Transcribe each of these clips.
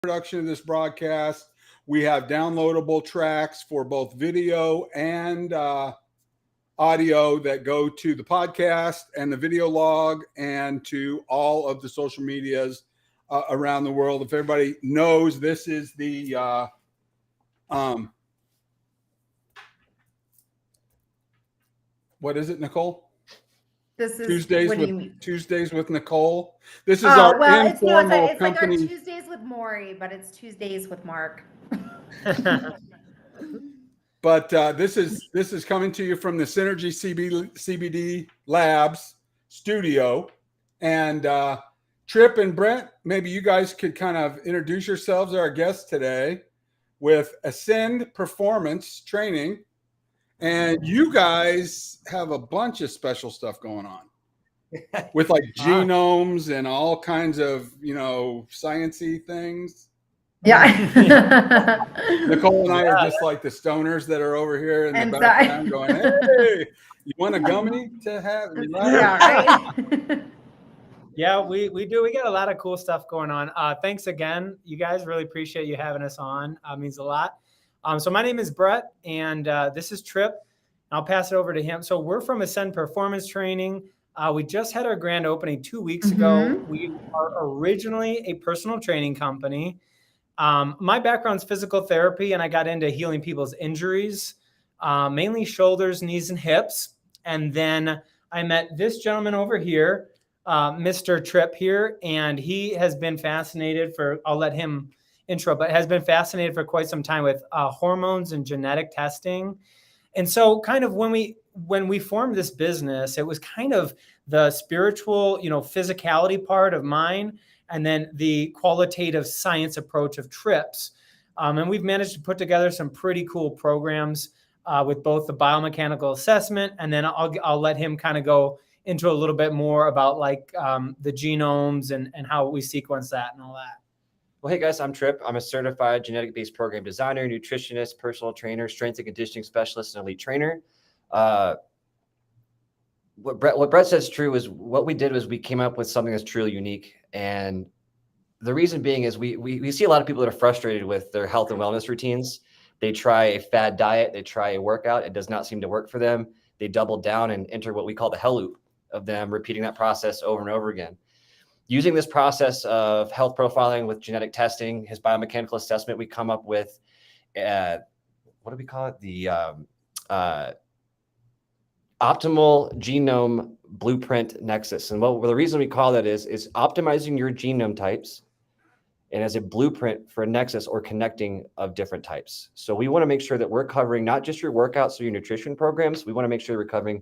production of this broadcast. We have downloadable tracks for both video and audio that go to the podcast and the video log and to all of the social medias around the world. If everybody knows, this is the what is it, Nicole? This is Tuesdays with Nicole. This is our informal it's company. like our Tuesdays with Maury, but it's Tuesdays with Mark. But this is coming to you from the Synergy CBD Labs studio, and Trip and Brent, maybe you guys could kind of introduce yourselves, our guests today, with Ascend Performance Training. And you guys have a bunch of special stuff going on with like genomes and all kinds of, science-y things. Yeah. Nicole and I are just like the stoners that are over here in the background going, hey, you want a gummy to have? Yeah, right. Yeah, we do. We got a lot of cool stuff going on. Thanks again. You guys, really appreciate you having us on. Means a lot. So my name is Brett, and this is Trip. I'll pass it over to him. So we're from Ascend Performance Training. We just had our grand opening 2 weeks ago. We are originally a personal training company. My background's physical therapy, and I got into healing people's injuries, mainly shoulders, knees, and hips. And then I met this gentleman over here, Mr. Trip here, and he has been fascinated I'll let him intro, but has been fascinated for quite some time with hormones and genetic testing. And so kind of when we formed this business, it was kind of the spiritual, physicality part of mine, and then the qualitative science approach of Trips. And we've managed to put together some pretty cool programs with both the biomechanical assessment, and then I'll let him kind of go into a little bit more about like the genomes and how we sequence that and all that. Well, hey guys, I'm Trip. I'm a certified genetic-based program designer, nutritionist, personal trainer, strength and conditioning specialist, and elite trainer. What Brett says is true is what we did was we came up with something that's truly unique. And the reason being is we see a lot of people that are frustrated with their health and wellness routines. They try a fad diet, they try a workout, it does not seem to work for them. They double down and enter what we call the hell loop of them repeating that process over and over again. Using this process of health profiling with genetic testing, his biomechanical assessment, we come up with, what do we call it? The optimal genome blueprint nexus. And the reason we call that is optimizing your genome types and as a blueprint for a nexus or connecting of different types. So we want to make sure that we're covering not just your workouts or your nutrition programs. We want to make sure we're covering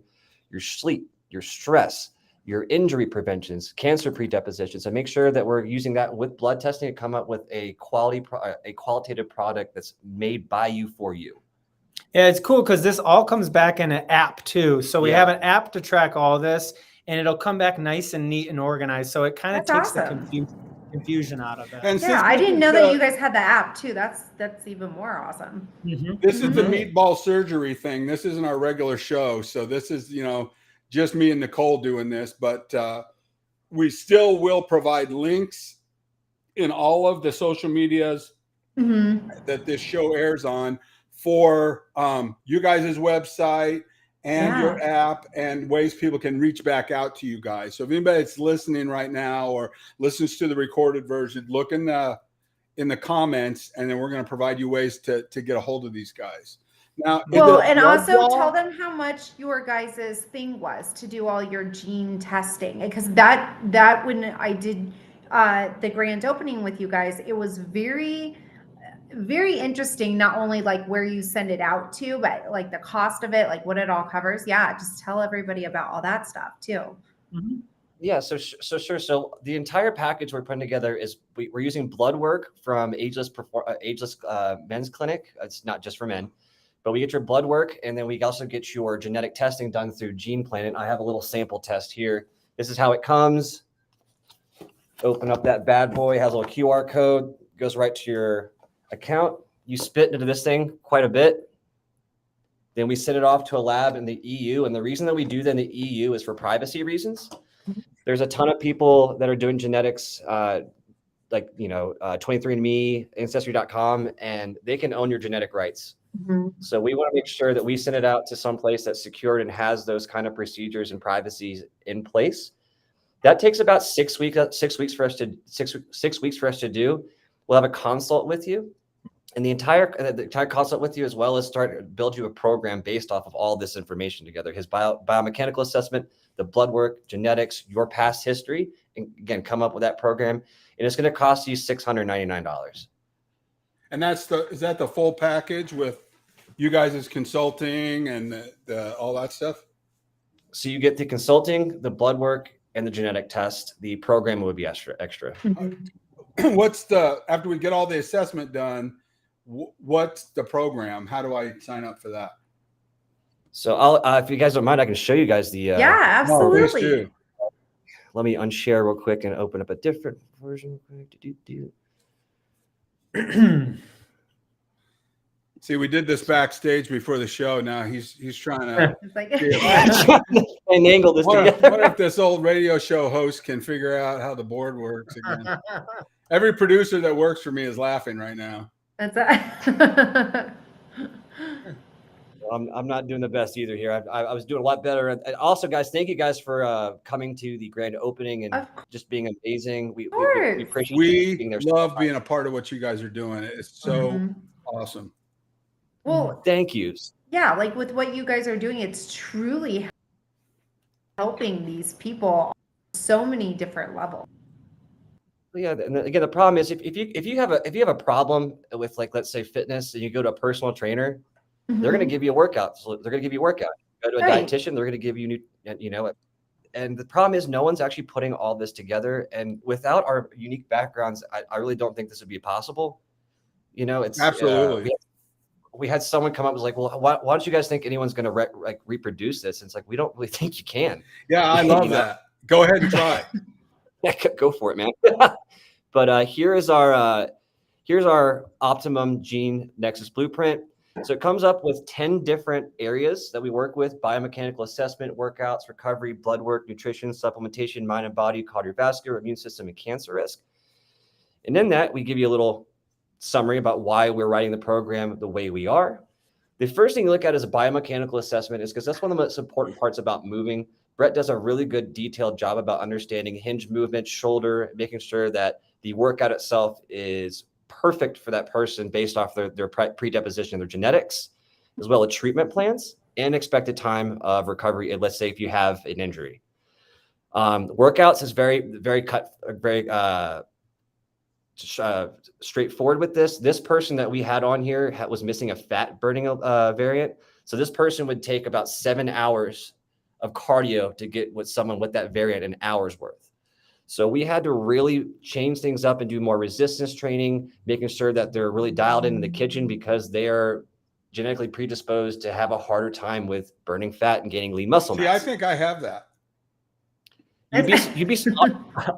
your sleep, your stress, your injury preventions, cancer predepositions, and make sure that we're using that with blood testing to come up with a qualitative product that's made by you for you. Yeah, it's cool because this all comes back in an app too. So we have an app to track all of this, and it'll come back nice and neat and organized. So it kind of takes the confusion out of it. And I didn't know that you guys had the app too. That's even more awesome. This is the meatball surgery thing. This isn't our regular show. So this is, just me and Nicole doing this, but we still will provide links in all of the social medias that this show airs on for you guys' website and your app and ways people can reach back out to you guys. So if anybody that's listening right now or listens to the recorded version, look in the comments, and then we're going to provide you ways to get a hold of these guys. Now, and also tell them how much your guys' thing was to do all your gene testing, because that when I did the grand opening with you guys, it was very, very interesting. Not only like where you send it out to, but like the cost of it, like what it all covers. Yeah, just tell everybody about all that stuff too. Yeah, so sure. So the entire package we're putting together is we're using blood work from Ageless Men's Clinic. It's not just for men. But we get your blood work, and then we also get your genetic testing done through Gene Planet. I have a little sample test here. This is how it comes. Open up that bad boy, has a little QR code, goes right to your account. You spit into this thing quite a bit. Then we send it off to a lab in the EU. And the reason that we do that in the EU is for privacy reasons. There's a ton of people that are doing genetics like, 23andMe, Ancestry.com, and they can own your genetic rights. Mhm. So we want to make sure that we send it out to some place that's secured and has those kind of procedures and privacies in place. That takes about 6 weeks. 6 weeks for us to 6 weeks for us to do. We'll have a consult with you, and the entire consult with you, as well as build you a program based off of all this information together. His biomechanical assessment, the blood work, genetics, your past history, and again, come up with that program. And it's going to cost you $699. And is that the full package with you guys' consulting and the all that stuff? So you get the consulting, the blood work, and the genetic test. The program would be extra. After we get all the assessment done, what's the program? How do I sign up for that? So I'll, if you guys don't mind, I can show you guys the. Yeah, No, please absolutely. do. Let me unshare real quick and open up a different version. See, we did this backstage before the show. Now he's trying to. It's like, And angle this What together. if this old radio show host can figure out how the board works again? Every producer that works for me is laughing right now. that's I'm not doing the best either here. I was doing a lot better. And also, guys, thank you guys for coming to the grand opening and Of just being amazing. We course. appreciate you being We there. love being a part of what you guys are doing. It's so Mhm. awesome. Well, Thank you. yeah, like with what you guys are doing, it's truly helping these people on so many different levels. Yeah, and again, the problem is if you have a problem with, like, let's say fitness, and you go to a personal trainer, they're going to give you a workout. So they're going to give you a workout. Go to a Right. dietitian, they're going to give you and the problem is no one's actually putting all this together. And without our unique backgrounds, I really don't think this would be possible. It's Absolutely. we had someone come up and was like, well, why don't you guys think anyone's going to reproduce this? And it's like, we don't really think you can. Yeah, I love that. Go ahead and try. Yeah, go for it, man. But here's our Optimum Gene Nexus Blueprint. So it comes up with 10 different areas that we work with: biomechanical assessment, workouts, recovery, blood work, nutrition, supplementation, mind and body, cardiovascular, immune system, and cancer risk. And in that, we give you a little summary about why we're writing the program the way we are. The first thing you look at is a biomechanical assessment, is because that's one of the most important parts about moving. Brett does a really good detailed job about understanding hinge movement, shoulder, making sure that the workout itself is perfect for that person based off their predisposition and their genetics, as well as treatment plans and expected time of recovery. And let's say if you have an injury, workouts is very straightforward with this. This person that we had on here was missing a fat burning variant. So this person would take about 7 hours of cardio to get with someone with that variant an hour's worth. So we had to really change things up and do more resistance training, making sure that they're really dialed in the kitchen, because they are genetically predisposed to have a harder time with burning fat and gaining lean muscle See, mass. I think I have that. You'd be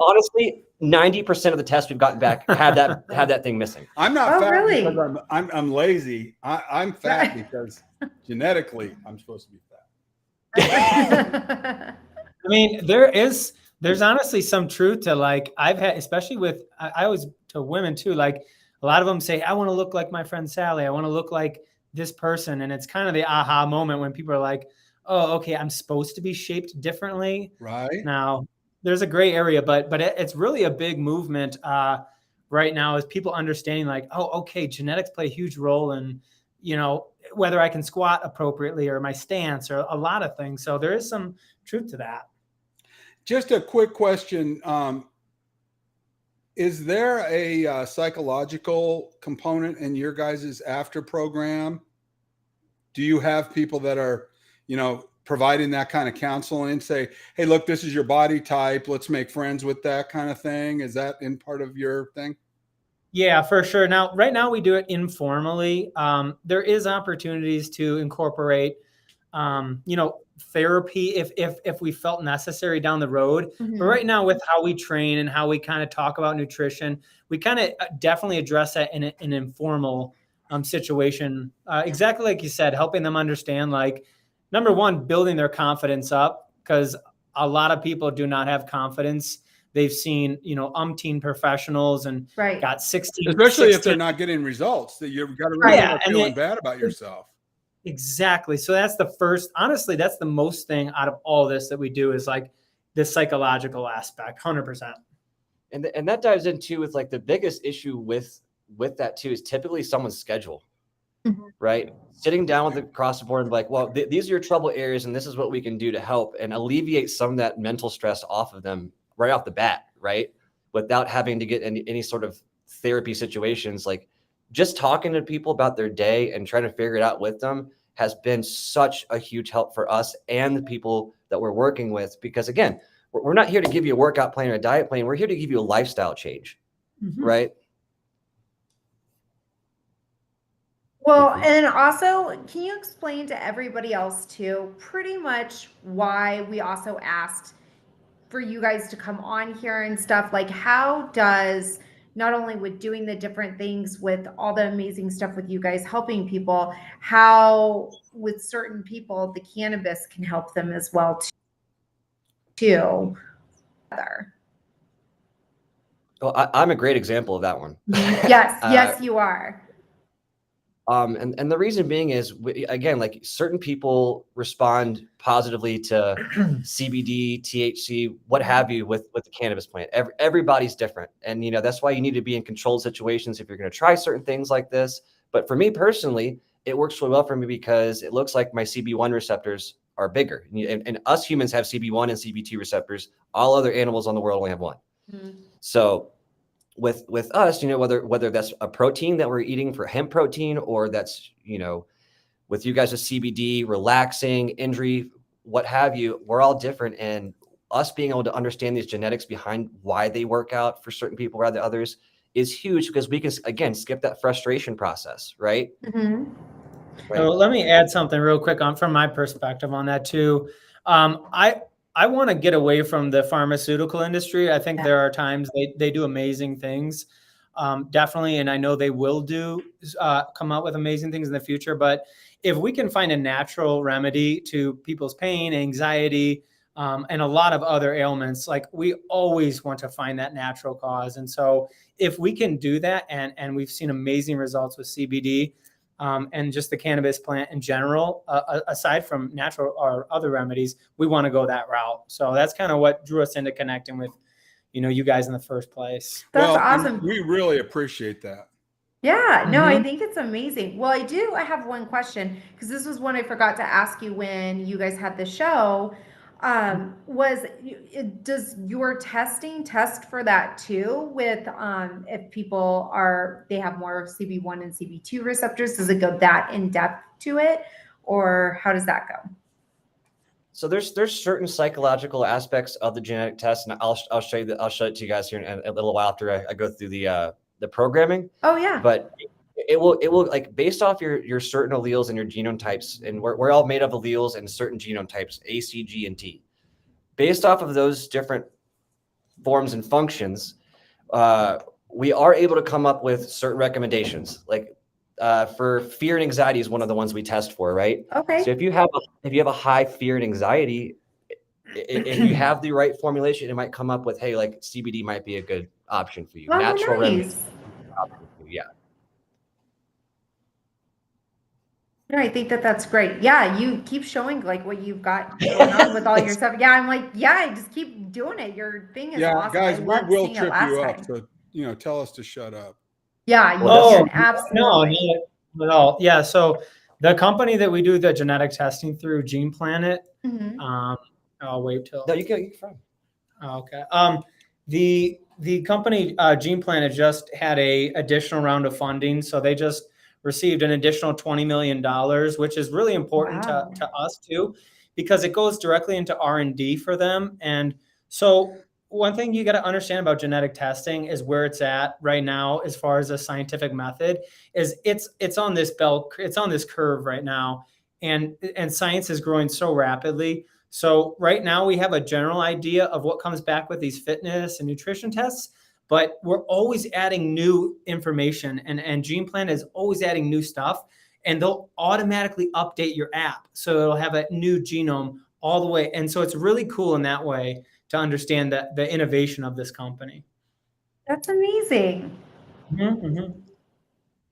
honestly, 90% of the tests we've gotten back have that thing missing. I'm not fat really? because I'm lazy. I'm fat because genetically I'm supposed to be fat. I mean, there's honestly some truth to, like, I've had, especially with, I always to women too, like a lot of them say, I want to look like my friend Sally. I want to look like this person. And it's kind of the aha moment when people are like, oh, okay, I'm supposed to be shaped differently. Right. Now, there's a gray area, but it's really a big movement right now, is people understanding, like, oh, okay, genetics play a huge role in, whether I can squat appropriately or my stance or a lot of things. So there is some truth to that. Just a quick question. Is there a psychological component in your guys' after program? Do you have people that are, providing that kind of counseling, say, hey, look, this is your body type, let's make friends with that kind of thing? Is that in part of your thing? Yeah, for sure. Now, right now we do it informally. There is opportunities to incorporate, therapy if we felt necessary down the road. But right now, with how we train and how we kind of talk about nutrition, we kind of definitely address that in an informal situation. Exactly like you said, helping them understand, like, number one, building their confidence up, because a lot of people do not have confidence they've seen, umpteen professionals and Right. got 16. Especially if 16 they're not getting results, that you've got to Right. really Yeah, start and feeling bad about yourself. Exactly. So that's the first, honestly, that's the most thing out of all this that we do is like this psychological aspect, 100%. And that dives into with like the biggest issue with that too is typically someone's schedule, right? Sitting down with across the board and like, well, these are your trouble areas and this is what we can do to help and alleviate some of that mental stress off of them right off the bat, right? Without having to get any sort of therapy situations. Like just talking to people about their day and trying to figure it out with them has been such a huge help for us and the people that we're working with. Because again, we're not here to give you a workout plan or a diet plan. We're here to give you a lifestyle change, right? Well, and also, can you explain to everybody else too, pretty much why we also asked for you guys to come on here and stuff? Like, how does, not only with doing the different things with all the amazing stuff with you guys helping people, how with certain people, the cannabis can help them as well too. Well, I'm a great example of that one. Yes, you are. And the reason being is, again, like certain people respond positively to CBD, THC, what have you, with the cannabis plant. Everybody's different. And, that's why you need to be in controlled situations if you're going to try certain things like this. But for me personally, it works really well for me because it looks like my CB1 receptors are bigger. And us humans have CB1 and CB2 receptors. All other animals on the world only have one. So with us, whether that's a protein that we're eating for hemp protein, or that's, with you guys with CBD, relaxing, injury, what have you, we're all different. And us being able to understand these genetics behind why they work out for certain people rather than others is huge, because we can, again, skip that frustration process, right? Mm-hmm. Right. So let me add something real quick on from my perspective on that too. I want to get away from the pharmaceutical industry. I think there are times they do amazing things, definitely, and I know they will come out with amazing things in the future. But if we can find a natural remedy to people's pain, anxiety, and a lot of other ailments, like we always want to find that natural cause. And so if we can do that, and we've seen amazing results with CBD, and just the cannabis plant in general, aside from natural or other remedies, we want to go that route. So that's kind of what drew us into connecting with, you guys in the first place. That's awesome. We really appreciate that. Yeah, no, I think it's amazing. Well, I have one question, because this was one I forgot to ask you when you guys had the show. Does your testing test for that too, with if people they have more CB1 and CB2 receptors? Does it go that in depth to it, or how does that go? So there's certain psychological aspects of the genetic test, and I'll show you I'll show it to you guys here in a little while after I go through the programming. Oh yeah. But it will like, based off your certain alleles and your genome types, and we're all made of alleles and certain genome types, A, C, G, and T. Based off of those different forms and functions, we are able to come up with certain recommendations. Like for fear and anxiety is one of the ones we test for, right? Okay. So if you have a high fear and anxiety, if you have the right formulation, it might come up with, hey, like CBD might be a good option for you. Oh, Natural remedy. nice. Yeah. No, I think that's great. Yeah, you keep showing like what you've got going on with all your stuff. Yeah, I'm like, yeah, just keep doing it. Your thing is awesome. Guys, I we loved will seeing it trip last you up. time. So, tell us to shut up. Yeah, you Oh, can absolutely. no, at all. Yeah. So the company that we do the genetic testing through, Gene Planet. Mhm. I'll wait till. No, you can. Okay. The company Gene Planet just had a additional round of funding, so they just received an additional $20 million, which is really important Wow. to us too, because it goes directly into R&D for them. And so one thing you got to understand about genetic testing is where it's at right now, as far as a scientific method, is it's on this it's on this curve right now, and science is growing so rapidly. So right now we have a general idea of what comes back with these fitness and nutrition tests, but we're always adding new information, and Gene Planet is always adding new stuff, and they'll automatically update your app. So it'll have a new genome all the way. And so it's really cool in that way to understand the innovation of this company. That's amazing.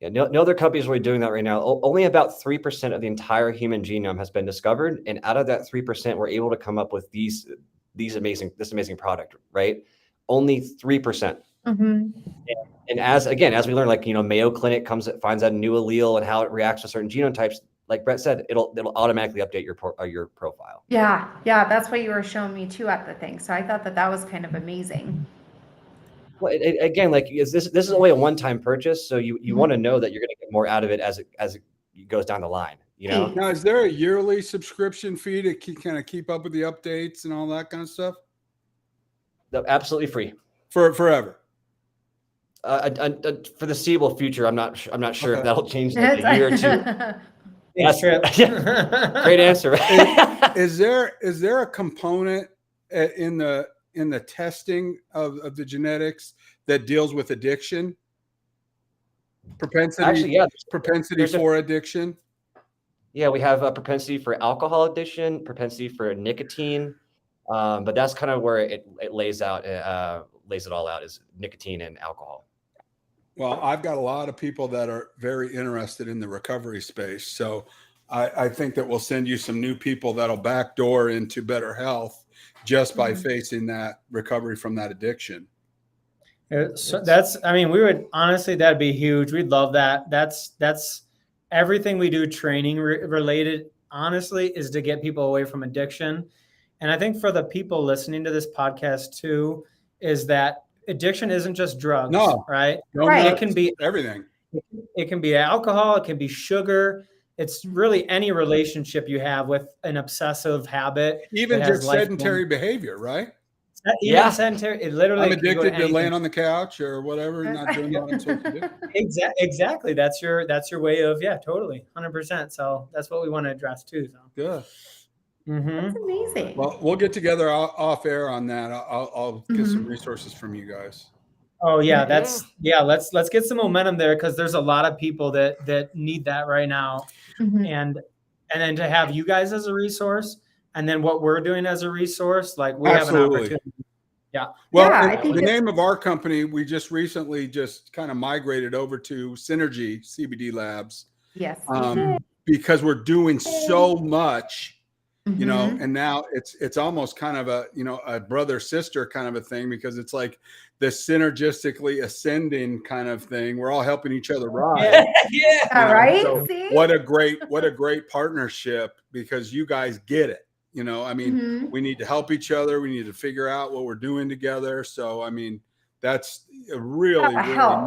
Yeah, no other companies are really doing that right now. Only about 3% of the entire human genome has been discovered, and out of that 3%, we're able to come up with this amazing product, right? Only 3%. And as we learn, like, Mayo Clinic finds out a new allele and how it reacts to certain genotypes. Like Brett said, it'll automatically update your profile. Yeah, that's what you were showing me too at the thing. So I thought that was kind of amazing. Well, again, like, this is only a one-time purchase, so you want to know that you're going to get more out of it as it goes down the line. Now, is there a yearly subscription fee to keep up with the updates and all that kind of stuff? Absolutely free for forever. For the foreseeable future, I'm not sure if that'll change in That's- a year or two. Yes, Trip. Great answer. Is there a component in the testing of the genetics that deals with addiction? Propensity? Actually, yeah. Propensity for addiction? Yeah, we have a propensity for alcohol addiction, propensity for nicotine, but that's kind of where it lays it all out, is nicotine and alcohol. Well, I've got a lot of people that are very interested in the recovery space. So I think that we'll send you some new people that'll backdoor into better health just by facing that recovery from that addiction. So we would honestly, that'd be huge. We'd love that. That's everything we do training related, honestly, is to get people away from addiction. And I think for the people listening to this podcast too, is that addiction isn't just drugs, right? Right. It can be everything. It can be alcohol. It can be sugar. It's really any relationship you have with an obsessive habit. Even just sedentary behavior, right? Even sedentary. It literally. I'm addicted to laying on the couch or whatever, not doing what I'm supposed to do. Exactly. That's your way of, totally, 100%. So that's what we want to address too. So good. That's amazing. Well, we'll get together off air on that. I'll get some resources from you guys. Oh yeah, let's get some momentum there, because there's a lot of people that need that right now. And then to have you guys as a resource, and then what we're doing as a resource, like we have an opportunity. Yeah. Well, the name of our company, we just recently kind of migrated over to Synergy CBD Labs. Yes. Because we're doing so much. And now it's almost kind of a brother sister kind of a thing, because it's like the synergistically ascending kind of thing. We're all helping each other rise. Right. So what a great partnership, because you guys get it. We need to help each other. We need to figure out what we're doing together. So, that's a really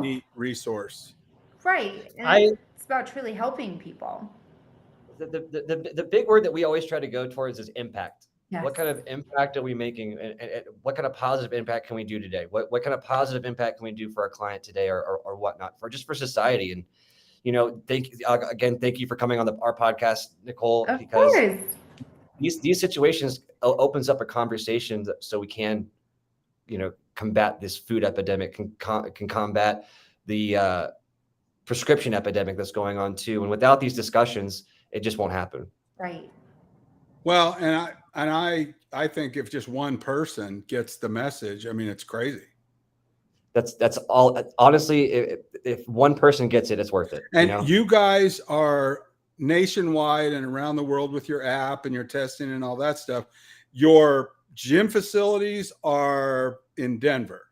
neat resource. Right. And it's about truly helping people. The big word that we always try to go towards is impact. Yes. What kind of impact are we making, and what kind of positive impact can we do today? What kind of positive impact can we do for our client today, or whatnot, for society? And thank you for coming on our podcast, Nicole, because these situations opens up a conversation so we can combat this food epidemic, can combat the prescription epidemic that's going on too. And without these discussions, it just won't happen. Right. Well, and I think if just one person gets the message, it's crazy. That's all. Honestly, if one person gets it, it's worth it. And you guys are nationwide and around the world with your app and your testing and all that stuff. Your gym facilities are in Denver,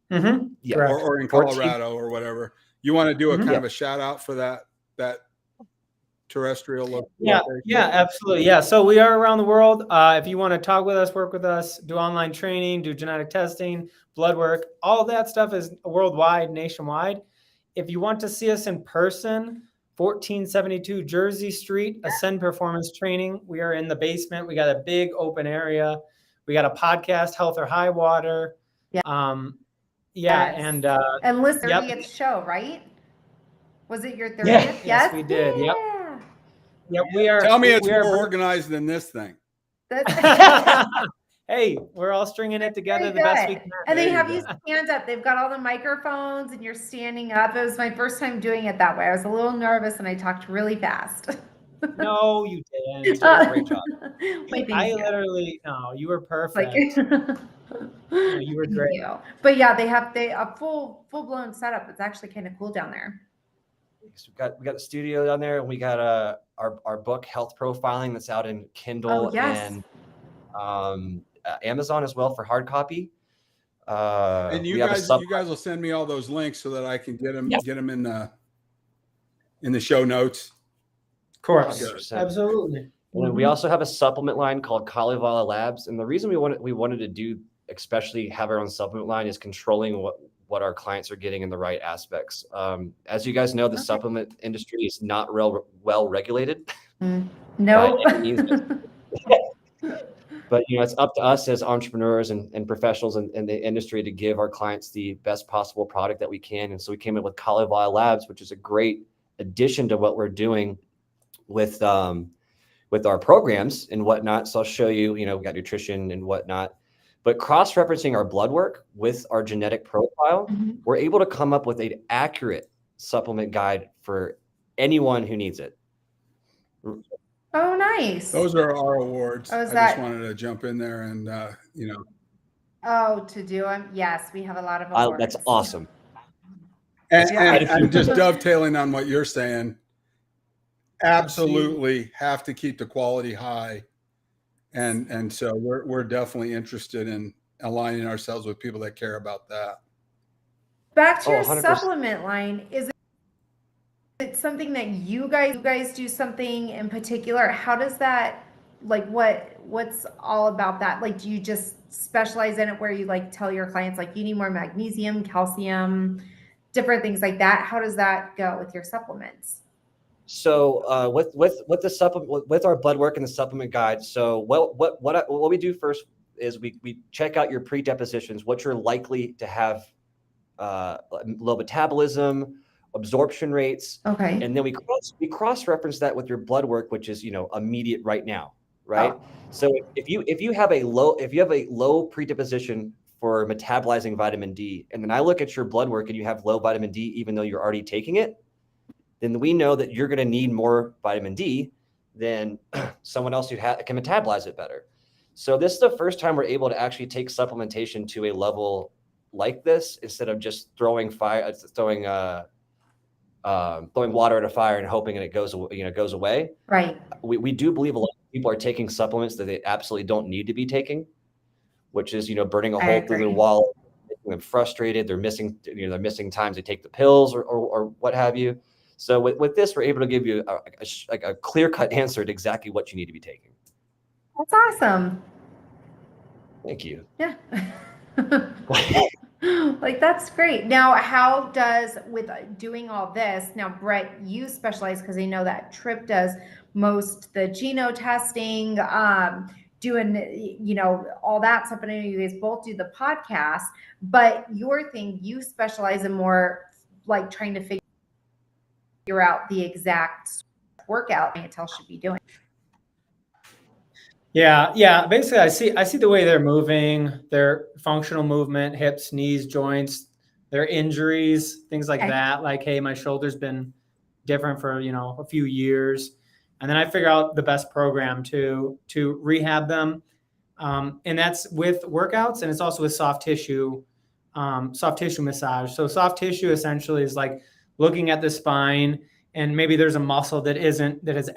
yeah, or in Colorado or whatever. You want to do a kind of a shout out for that terrestrial location? Yeah, absolutely. Yeah. So we are around the world. If you want to talk with us, work with us, do online training, do genetic testing, blood work, all of that stuff is worldwide, nationwide. If you want to see us in person, 1472 Jersey Street, Ascend Performance Training. We are in the basement. We got a big open area. We got a podcast, Health or High Water. And listen, 30th show, right? Was it your 30th? Yes, we did. Yep. Yep, we are. Tell me it's more organized than this thing. Hey, we're all stringing it together the best we can. And they have you stand up. They've got all the microphones and you're standing up. It was my first time doing it that way. I was a little nervous and I talked really fast. No, you didn't. You did a great job. Wait, I thank you. literally, no, you were Like, perfect. No, you were thank great. you. But yeah, they have a full blown setup. It's actually kind of cool down there. So we got the studio down there, and we got our book Health Profiling that's out in Kindle Oh, yes. and Amazon as well for hard copy. And we you have a guys, sub- you guys will send me all those links so that I can get them, Yeah. in the show notes. Of course. 100%. Absolutely. And then we also have a supplement line called Kalevala Labs, and the reason we wanted to do, especially have our own supplement line, is controlling what our clients are getting in the right aspects. As you guys know, the supplement industry is not well regulated. No. by any means. But it's up to us as entrepreneurs and professionals in the industry to give our clients the best possible product that we can. And so we came up with Kalevala Labs, which is a great addition to what we're doing with our programs and whatnot. So I'll show you, we got nutrition and whatnot, but cross-referencing our blood work with our genetic profile, Mhm. we're able to come up with an accurate supplement guide for anyone who needs it. Oh, nice. Those are our awards. Oh, is I that- just wanted to jump in there and, Oh, to do them. Yes, we have a lot of awards. That's awesome. and, Yeah. and just dovetailing on what you're saying, absolutely have to keep the quality high. And so we're definitely interested in aligning ourselves with people that care about that. Back to Oh, your 100%. supplement line, is it something that you guys do something in particular? How does that, like, what's all about that? Like, do you just specialize in it where you like tell your clients like you need more magnesium, calcium, different things like that? How does that go with your supplements? So with the supplement, with our blood work and the supplement guide, so what we do first is we check out your predepositions, what you're likely to have, low metabolism, absorption rates, Okay. and then we cross reference that with your blood work, which is immediate right now, right? Oh. So if you have a low predisposition for metabolizing vitamin D, and then I look at your blood work and you have low vitamin D, even though you're already taking it, then we know that you're going to need more vitamin D than someone else who can metabolize it better. So this is the first time we're able to actually take supplementation to a level like this, instead of just throwing water at a fire and hoping that it goes away. Right. We do believe a lot of people are taking supplements that they absolutely don't need to be taking, which is burning a hole through their agree. wallet, making them frustrated. They're missing times they take the pills or what have you. So with this, we're able to give you a clear-cut answer to exactly what you need to be taking. That's awesome. Thank you. Yeah. Like, that's great. Now, how does, with doing all this, now, Brett, you specialize, because I know that Trip does most the geno testing, doing, all that stuff. And I know you guys both do the podcast, but your thing, you specialize in more like trying to figure out the exact workout clientele should be doing. Yeah. Basically, I see the way they're moving, their functional movement, hips, knees, joints, their injuries, things like Okay. that. Like, hey, my shoulder's been different for a few years, and then I figure out the best program to rehab them, and that's with workouts, and it's also with soft tissue massage. So soft tissue essentially is like looking at the spine, and maybe there's a muscle that is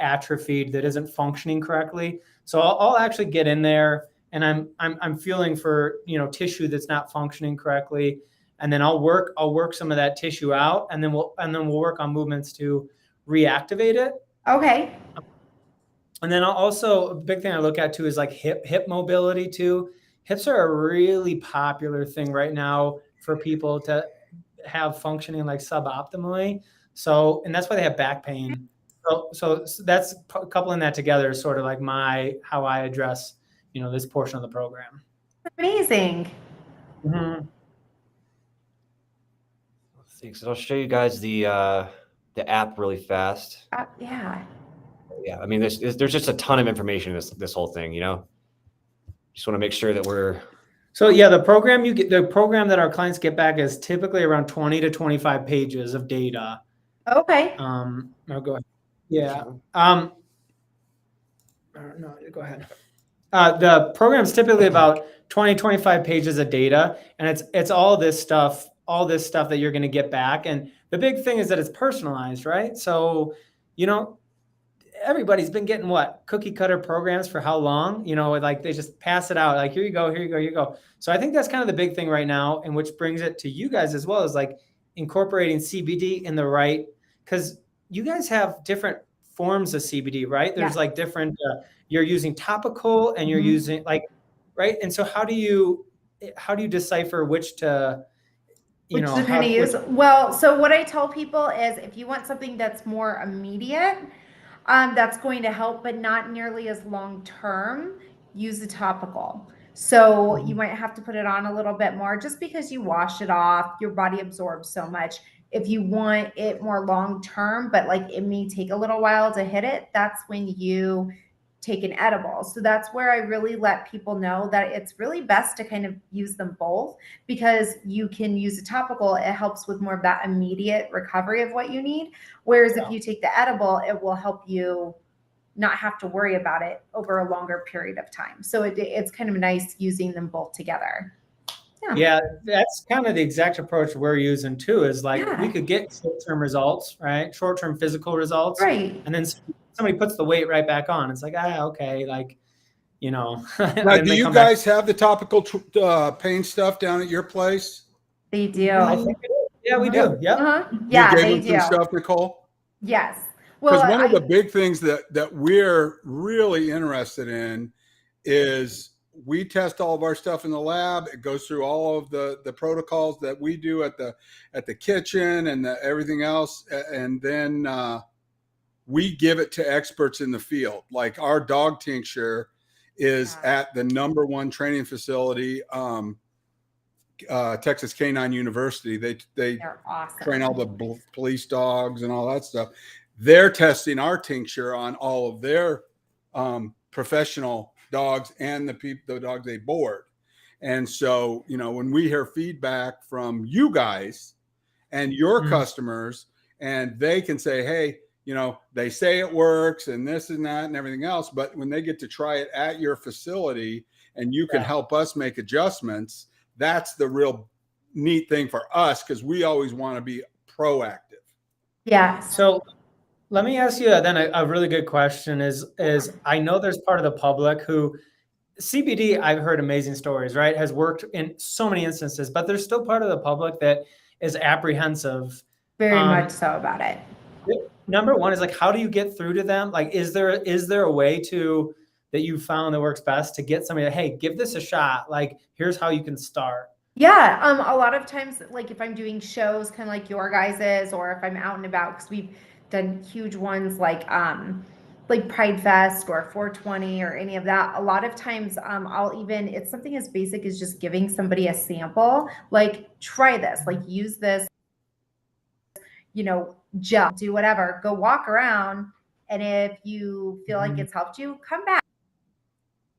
atrophied, that isn't functioning correctly. So I'll actually get in there, and I'm feeling for tissue that's not functioning correctly, and then I'll work some of that tissue out, and then we'll work on movements to reactivate it. Okay. And then also a big thing I look at too is like hip mobility too. Hips are a really popular thing right now for people to have functioning like suboptimally. So, and that's why they have back pain. So that's coupling that together is sort of like how I address, this portion of the program. Amazing. Mm-hmm. So I'll show you guys the app really fast. Yeah. Yeah, I mean, there's just a ton of information in this whole thing. Just want to make sure that we're. So yeah, the program that our clients get back is typically around 20 to 25 pages of data. Okay. I'll go ahead. Yeah. no, go ahead. The program's typically about 20, 25 pages of data, and it's all this stuff that you're going to get back. And the big thing is that it's personalized, right? So, everybody's been getting cookie cutter programs for how long? Like they just pass it out. Like, here you go, here you go, here you go. So I think that's kind of the big thing right now, and which brings it to you guys as well, is like incorporating CBD in the right, because you guys have different forms of CBD, right? There's like different, you're using topical and you're using right? And so how do you decipher which to, which to kind of use? Well, so what I tell people is if you want something that's more immediate, that's going to help, but not nearly as long term, use the topical. So you might have to put it on a little bit more just because you wash it off, your body absorbs so much. If you want it more long term, but like it may take a little while to hit it, that's when you take an edible. So that's where I really let people know that it's really best to kind of use them both, because you can use a topical. It helps with more of that immediate recovery of what you need. Whereas if you take the edible, it will help you not have to worry about it over a longer period of time. So it's kind of nice using them both together. Yeah, that's kind of the exact approach we're using too, is like we could get short-term results, right? Short-term physical results. Right. And then somebody puts the weight right back on. It's like, okay, like, Now, do you guys have the topical pain stuff down at your place? They do. I think yeah, we do. Yeah. Yeah, you they gave do. them some stuff, Nicole? Yes. Because one of the big things that we're really interested in is we test all of our stuff in the lab. It goes through all of the protocols that we do at the kitchen and everything else, and then we give it to experts in the field. Like our dog tincture is at the #1 training facility, Texas Canine University. They're awesome. Train all the police dogs and all that stuff. They're testing our tincture on all of their professional dogs and the dogs they board. And so, when we hear feedback from you guys and your customers, and they can say, hey, they say it works and this and that and everything else, but when they get to try it at your facility and you can help us make adjustments, that's the real neat thing for us, because we always want to be proactive. Yeah. So let me ask you then a really good question is I know there's part of the public who CBD, I've heard amazing stories, right? Has worked in so many instances, but there's still part of the public that is apprehensive. Very much so about it. Number one is like, how do you get through to them? Like, is there a way that you found that works best to get somebody, hey, give this a shot. Like, here's how you can start. Yeah. A lot of times, like if I'm doing shows kind of like your guys's, or if I'm out and about, because we've done huge ones like Pride Fest or 420 or any of that. A lot of times it's something as basic as just giving somebody a sample, like try this, like use this, gel, do whatever, go walk around. And if you feel like it's helped you, come back,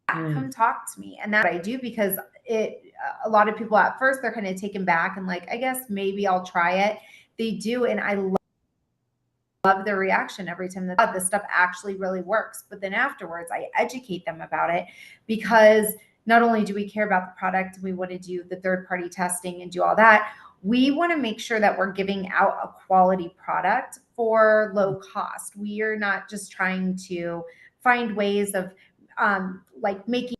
come talk to me. And that's what I do, because a lot of people at first, they're kind of taken back and like, I guess maybe I'll try it. They do. And I love their reaction every time that this stuff actually really works. But then afterwards, I educate them about it, because not only do we care about the product, we want to do the third-party testing and do all that. We want to make sure that we're giving out a quality product for low cost. We are not just trying to find ways of like making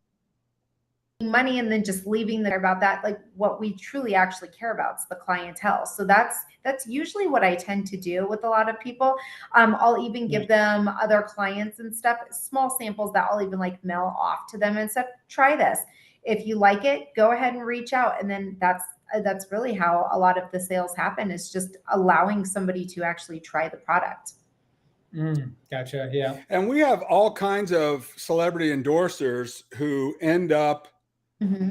money and then just leaving there about that. Like, what we truly actually care about is the clientele. So that's usually what I tend to do with a lot of people. I'll even give them other clients and stuff, small samples that I'll even like mail off to them and stuff. Try this. If you like it, go ahead and reach out. And then that's really how a lot of the sales happen, is just allowing somebody to actually try the product. Gotcha. Yeah. And we have all kinds of celebrity endorsers who end up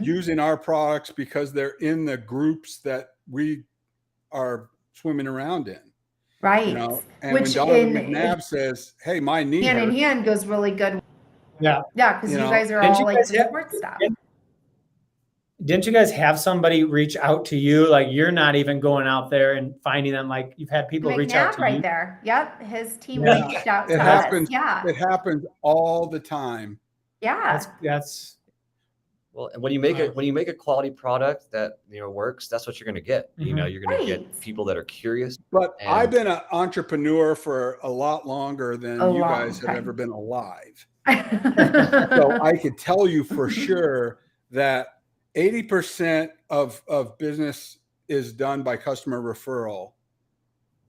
using our products because they're in the groups that we are swimming around in. Right. And when Donovan McNabb says, hey, my knee hand hurts, in hand goes really good. Yeah. Yeah. Because you guys are all like support stuff. didn't you guys have somebody reach out to you? Like you're not even going out there and finding them. Like you've had people reach out McNabb to right you. there. Yep. His team Yeah. reached out It to happens. us. Yeah. It happens all the time. Yeah. That's Well, and when you make a quality product that works, that's what you're going to get. Mhm. You're going to Right. get people that are curious. But And- I've been an entrepreneur for a lot longer than A you long guys have time. ever been alive. So I could tell you for sure that 80% of business is done by customer referral,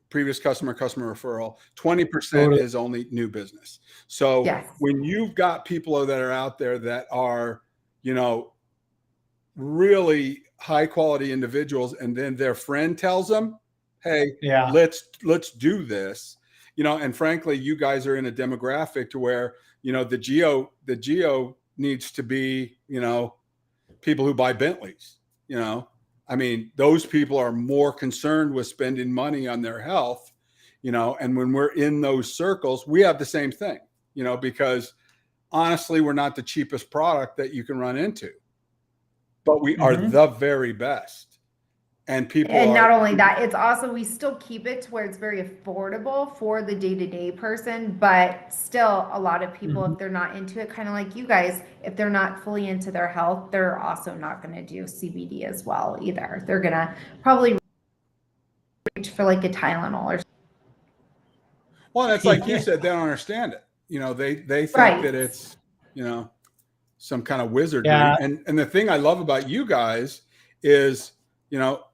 previous customer referral. 20% is only new business. So Yes. when you've got people that are out there that are, really high quality individuals, and then their friend tells them, hey, yeah. let's do this, and frankly, you guys are in a demographic to where, the geo needs to be, people who buy Bentleys, I mean, those people are more concerned with spending money on their health, and when we're in those circles, we have the same thing, because honestly, we're not the cheapest product that you can run into, but we are the very best. And people and not only that, it's also, we still keep it to where it's very affordable for the day-to-day person, but still a lot of people, if they're not into it, kind of like you guys, if they're not fully into their health, they're also not going to do CBD as well either. They're going to probably reach for like a Tylenol or something. Well, it's like you said, they don't understand it. They think Right. that it's, some kind of wizardry. Yeah. And the thing I love about you guys is,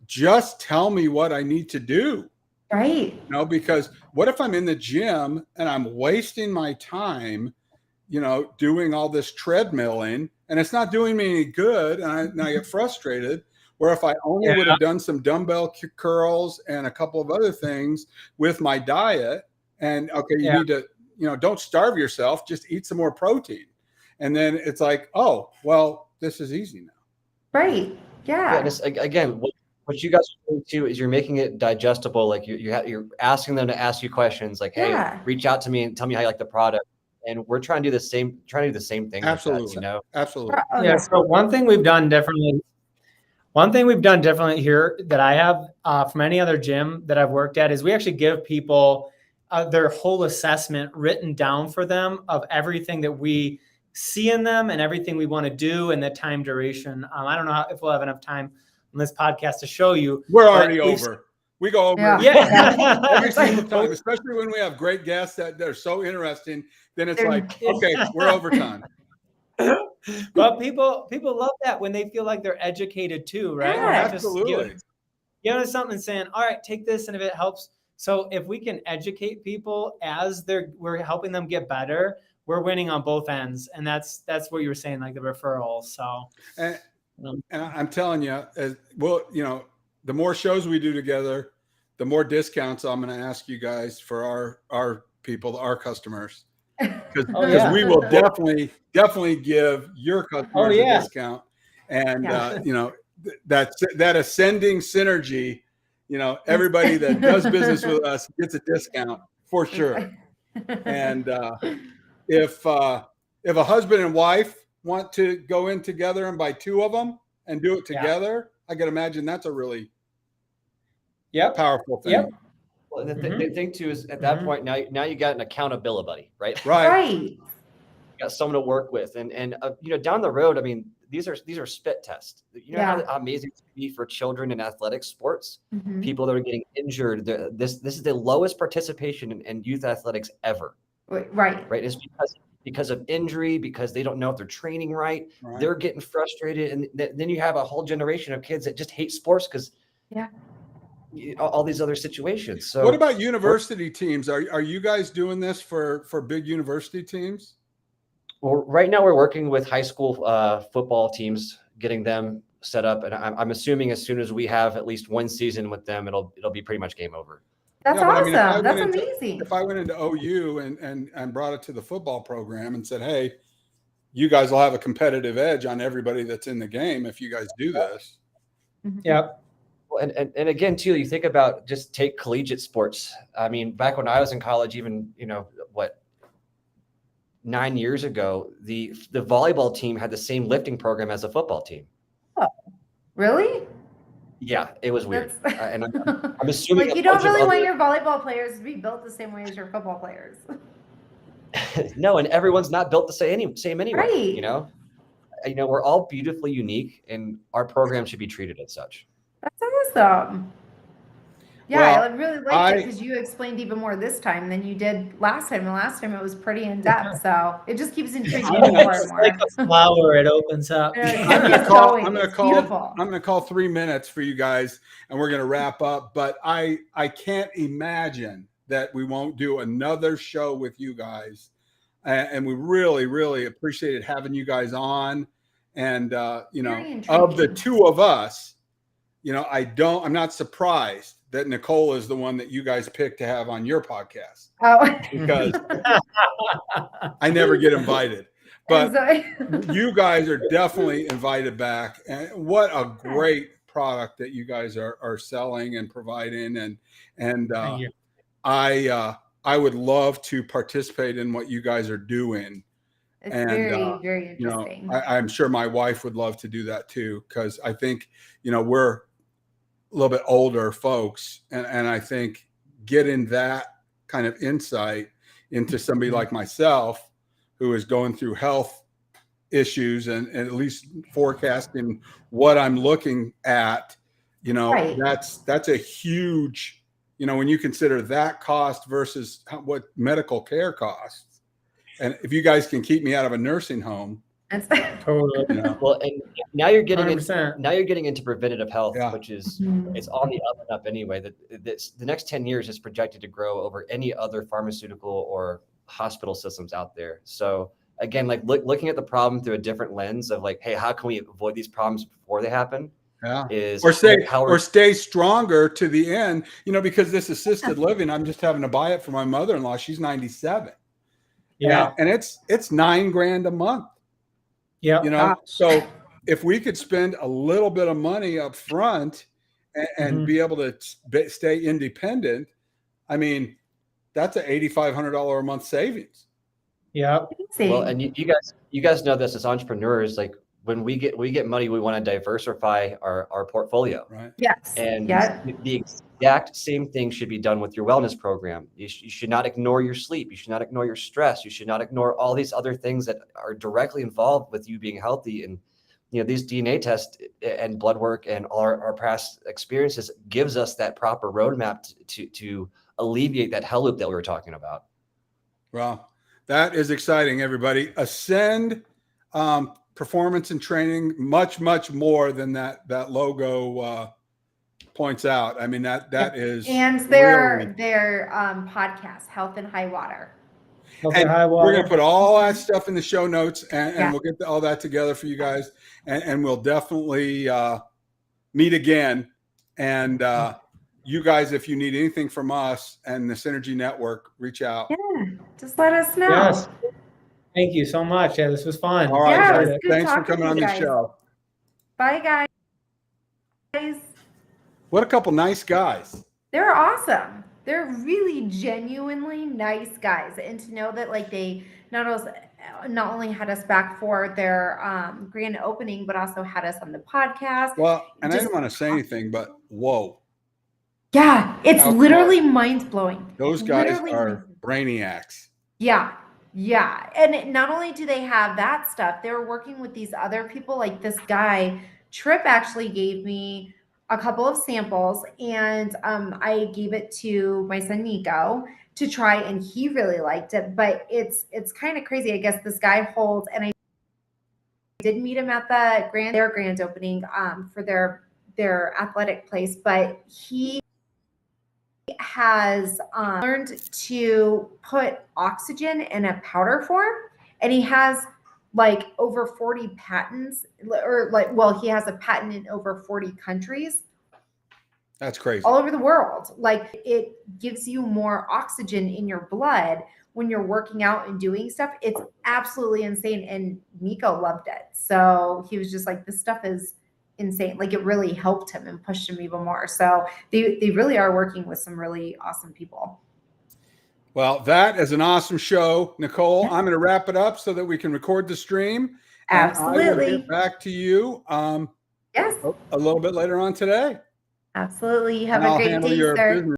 just tell me what I need to do. Right. Because what if I'm in the gym and I'm wasting my time, doing all this treadmilling, and it's not doing me any good, and I get frustrated. Where if I only would have done some dumbbell curls and a couple of other things with my diet, and okay, you need to, don't starve yourself, just eat some more protein. And then it's like, oh, well, this is easy now. Right. Yeah. And it's, again, what you guys are doing too is you're making it digestible. Like you're asking them to ask you questions like, hey, reach out to me and tell me how you like the product. And we're trying to do the same thing. Absolutely. Like that, Absolutely. Yeah. So one thing we've done differently here that I have from any other gym that I've worked at is we actually give people their whole assessment written down for them of everything that we see in them and everything we want to do and the time duration. I don't know if we'll have enough time on this podcast to show you. We're already over. We go over every single time, especially when we have great guests that they're so interesting. Then it's like, okay, we're over time. But people love that when they feel like they're educated too, right? Yeah, absolutely. Giving us something and saying, all right, take this, and if it helps. So if we can educate people as we're helping them get better, we're winning on both ends. And that's what you were saying, like the referrals. So and I'm telling you, the more shows we do together, the more discounts I'm going to ask you guys for our people, our customers. Because we will definitely give your customers a discount, and that ascending synergy. Everybody that does business with us gets a discount for sure. And if a husband and wife want to go in together and buy two of them and do it together, I can imagine that's a really powerful thing. Yep. Well, the thing too is at that point now you got an accountability buddy, right? Right. You got someone to work with, and down the road, I mean, these are spit tests. How amazing it can be for children in athletic sports, people that are getting injured. This is the lowest participation in youth athletics ever. Right. It's because of injury, because they don't know if they're training right. They're getting frustrated, and then you have a whole generation of kids that just hate sports because all these other situations. So what about university teams? Are you guys doing this for big university teams? Well, right now we're working with high school football teams, getting them set up, and I'm assuming as soon as we have at least one season with them, it'll be pretty much game over. That's awesome. That's amazing. If I went into OU and brought it to the football program and said, hey, you guys will have a competitive edge on everybody that's in the game if you guys do this. Yep. Well, and again, too, you think about just take collegiate sports. I mean, back when I was in college, even 9 years ago, the volleyball team had the same lifting program as a football team. Really? Yeah, it was weird. That's And I'm assuming like a you don't bunch of really want other- your volleyball players to be built the same way as your football players. no, and everyone's not built the same anyway. Right. You know, we're all beautifully unique, and our program should be treated as such. That's awesome. Yeah, Well, I really liked it because you explained even more this time than you did last time. And last time it was pretty in depth, so it just keeps intriguing me more and It's more. like a flower; it opens up. Yeah, I'm gonna It's call. going. I'm gonna It's call. beautiful. I'm gonna call 3 minutes for you guys, and we're gonna wrap up. But I can't imagine that we won't do another show with you guys, and we really, really appreciated having you guys on. And Very of the intriguing. two of us, I'm not surprised that Nicole is the one that you guys picked to have on your podcast Oh, because I never get invited. But you guys are definitely invited back. And what a great product that you guys are selling and providing. And Thank you. I would love to participate in what you guys are doing. it's And, very, very You know, interesting. I'm sure my wife would love to do that too, because I think, we're a little bit older folks. And I think getting that kind of insight into somebody like myself who is going through health issues and at least forecasting what I'm looking at, Right. that's a huge, when you consider that cost versus what medical care costs. And if you guys can keep me out of a nursing home, It's- Totally. Well, and now you're getting 100%. now you're getting into preventative health, Yeah. which is Mhm. it's on the up and up anyway. The next 10 years is projected to grow over any other pharmaceutical or hospital systems out there. So again, like looking at the problem through a different lens of like, hey, how can we avoid these problems before they happen? yeah, Is or how stay stronger to the end, because this assisted living, I'm just having to buy it for my mother-in-law. She's 97. Yeah. And it's $9,000 a month. Yeah. So if we could spend a little bit of money up front and Mhm. be able to stay independent, I mean, that's an $8,500 a month savings. Yeah. well, and you guys know this as entrepreneurs, like when we get money, we want to diversify our portfolio. Right. Yes. And Yeah. the exact same thing should be done with your wellness program. You should not ignore your sleep. You should not ignore your stress. You should not ignore all these other things that are directly involved with you being healthy. And, these DNA tests and blood work and all our past experiences gives us that proper roadmap to alleviate that hell loop that we were talking about. Well, that is exciting, everybody. Ascend performance and training, much, much more than that logo points out. I mean, that is And really- their podcast, Health and High Water. Okay, And high we're water. going to put all that stuff in the show notes, and Yeah. we'll get all that together for you guys, and we'll definitely meet again. And you guys, if you need anything from us and the Synergy Network, reach out. Yeah. Just let us know. Yes. Thank you so much. Yeah, this was fun. All right, Yeah, it guys. was good Thanks for talking coming to on you the guys. show. Bye, guys. What a couple nice guys. They're awesome. They're really genuinely nice guys. And to know that like they not only had us back for their grand opening, but also had us on the podcast. Well, and I Just- didn't want to say anything, but whoa, Yeah, it's How literally mind blowing. those guys are brainiacs. Yeah. Yeah. And not only do they have that stuff, they're working with these other people. Like this guy, Trip actually gave me a couple of samples and I gave it to my son Nico to try and he really liked it. But it's kind of crazy. I guess this guy holds, and I did meet him at their grand opening for their athletic place, but he has learned to put oxygen in a powder form, and he has like over 40 patents, or he has a patent in over 40 countries That's crazy. all over the world. Like it gives you more oxygen in your blood when you're working out and doing stuff. It's absolutely insane. And Nico loved it. So he was just like, this stuff is insane. Like it really helped him and pushed him even more. So they really are working with some really awesome people. Well, that is an awesome show, Nicole. I'm going to wrap it up so that we can record the stream. And I will Absolutely. get back to you Yes, a little bit later on today. absolutely. You have And a I'll great handle day, your sir. business